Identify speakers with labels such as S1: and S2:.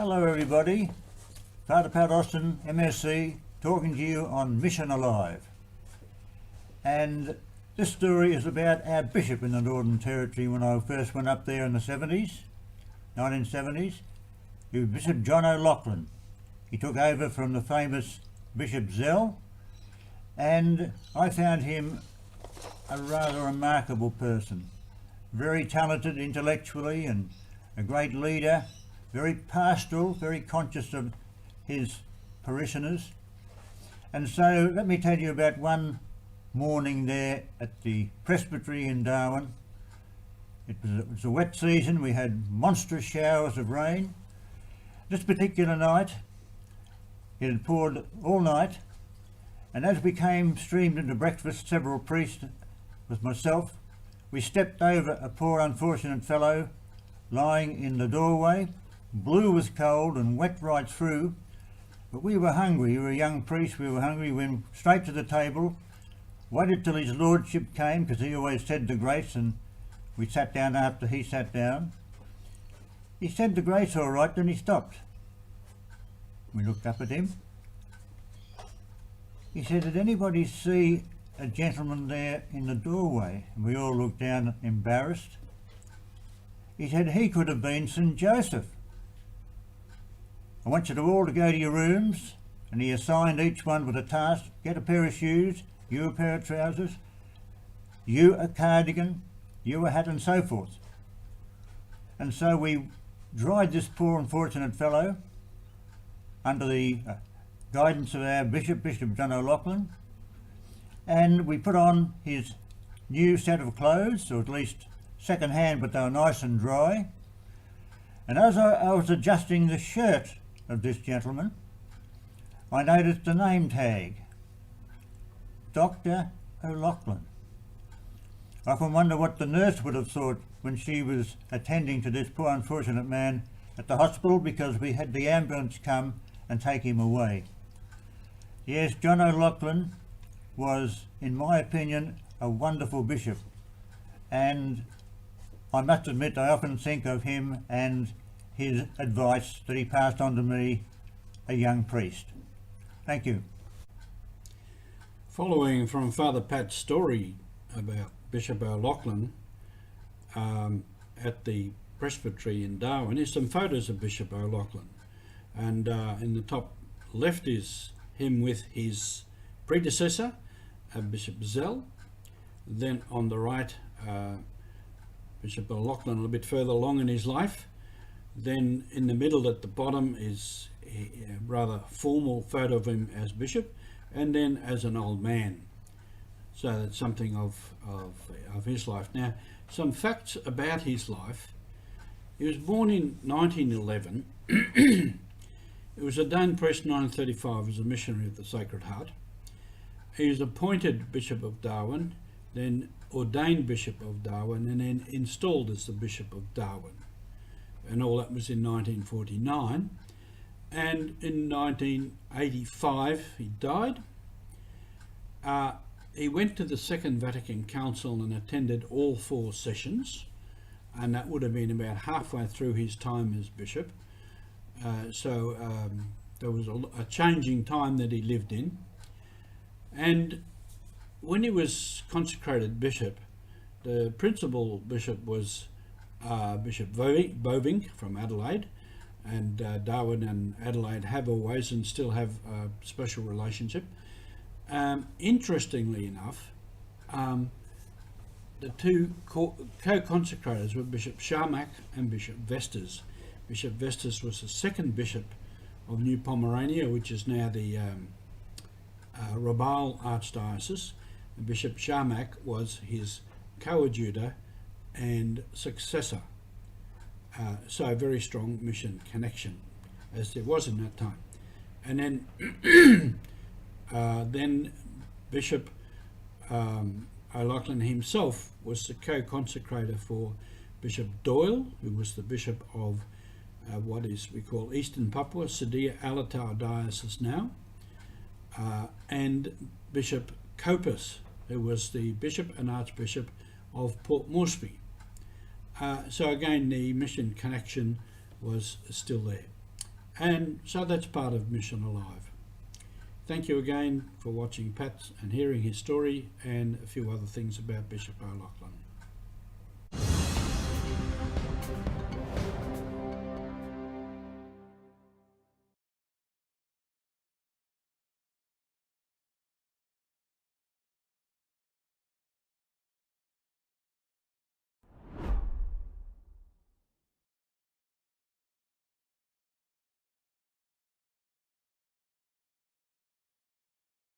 S1: Hello everybody, Father Pat Austin, MSc, talking to you on Mission Alive. And this story is about our bishop in the Northern Territory when I first went up there in the 1970s. He was Bishop John O'Loughlin. He took over from the famous Bishop Zell, and I found him a rather remarkable person. Very talented intellectually and a great leader, very pastoral, very conscious of his parishioners. And so let me tell you about one morning there at the presbytery in Darwin. It was a wet season. We had monstrous showers of rain. This particular night, it had poured all night, and as we came streamed into breakfast, several priests with myself, we stepped over a poor unfortunate fellow lying in the doorway, blue with cold and wet right through. But we were hungry. We were a young priest, we were hungry. We went straight to the table, waited till his lordship came, because he always said the grace, and we sat down after he sat down. He said the grace all right, then he stopped. We looked up at him. He said, "Did anybody see a gentleman there in the doorway?" And we all looked down embarrassed. He said, "He could have been St. Joseph. I want you all to go to your rooms," and he assigned each one with a task. Get a pair of shoes, you a pair of trousers, you a cardigan, you a hat, and so forth. And so we dried this poor unfortunate fellow under the guidance of our Bishop John O'Loughlin, and we put on his new set of clothes, or at least second hand, but they were nice and dry. And as I was adjusting the shirt of this gentleman, I noticed the name tag, Dr. O'Loughlin. I often wonder what the nurse would have thought when she was attending to this poor unfortunate man at the hospital, because we had the ambulance come and take him away. Yes, John O'Loughlin was, in my opinion, a wonderful bishop, and I must admit I often think of him and his advice that he passed on to me, a young priest. Thank you.
S2: Following from Father Pat's story about Bishop O'Loughlin at the presbytery in Darwin is some photos of Bishop O'Loughlin, and in the top left is him with his predecessor, Bishop Zell. Then on the right, Bishop O'Loughlin a little bit further along in his life. Then in the middle at the bottom is a rather formal photo of him as bishop, and then as an old man. So that's something of his life. Now, some facts about his life. He was born in 1911. He was ordained priest in 1935 as a missionary of the Sacred Heart. He was appointed Bishop of Darwin, then ordained Bishop of Darwin, and then installed as the Bishop of Darwin. And all that was in 1949. And in 1985 he died. He went to the Second Vatican Council and attended all 4 sessions, and that would have been about halfway through his time as bishop. So there was a changing time that he lived in. And when he was consecrated bishop, the principal bishop was Bishop Boving from Adelaide, and Darwin and Adelaide have always and still have a special relationship. Interestingly enough, the two co-consecrators were Bishop Sharmak and Bishop Vestas. Bishop Vestas was the second bishop of New Pomerania, which is now the Rabaul Archdiocese. And Bishop Sharmak was his coadjutor and successor. So a very strong mission connection, as there was in that time. And then Bishop O'Loughlin himself was the co-consecrator for Bishop Doyle, who was the bishop of what we call Eastern Papua, Sedia Alatau Diocese now, and Bishop Copus, who was the bishop and archbishop of Port Moresby. So again, the mission connection was still there. And so that's part of Mission Alive. Thank you again for watching Pat and hearing his story and a few other things about Bishop O'Loughlin.